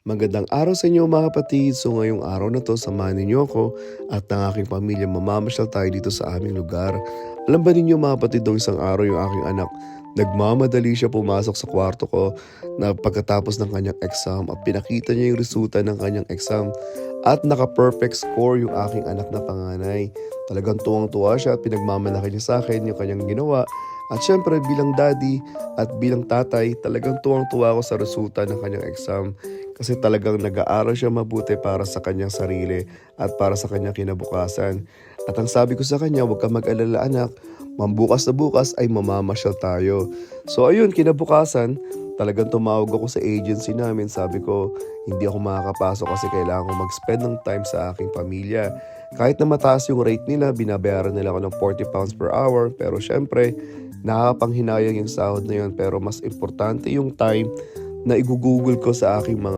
Magandang araw sa inyo mga kapatid. So ngayong araw na to, samahan ninyo ako at ng aking pamilya mamamasyal tayo dito sa aming lugar. Alam ba ninyo mga kapatid, nung isang araw yung aking anak, nagmamadali siya pumasok sa kwarto ko na pagkatapos ng kanyang exam at pinakita niya yung resulta ng kanyang exam at naka-perfect score yung aking anak na panganay. Talagang tuwang-tuwa siya at pinagmamalaki niya sa akin yung kanyang ginawa. At syempre bilang daddy at bilang tatay, talagang tuwang-tuwa ako sa resulta ng kanyang exam kasi talagang nag-aaral siya mabuti para sa kanyang sarili at para sa kanyang kinabukasan. At ang sabi ko sa kanya, huwag kang mag-alala anak, mambukas na bukas ay mamamasyal tayo. So ayun, kinabukasan, talagang tumawag ako sa agency namin. Sabi ko, hindi ako makakapasok kasi kailangan ko mag-spend ng time sa aking pamilya. Kahit na mataas yung rate nila, binabayaran nila ako ng 40 pounds per hour. Pero syempre, nakakapanghinayang yung sahod na yun. Pero mas importante yung time na igugugol ko sa aking mga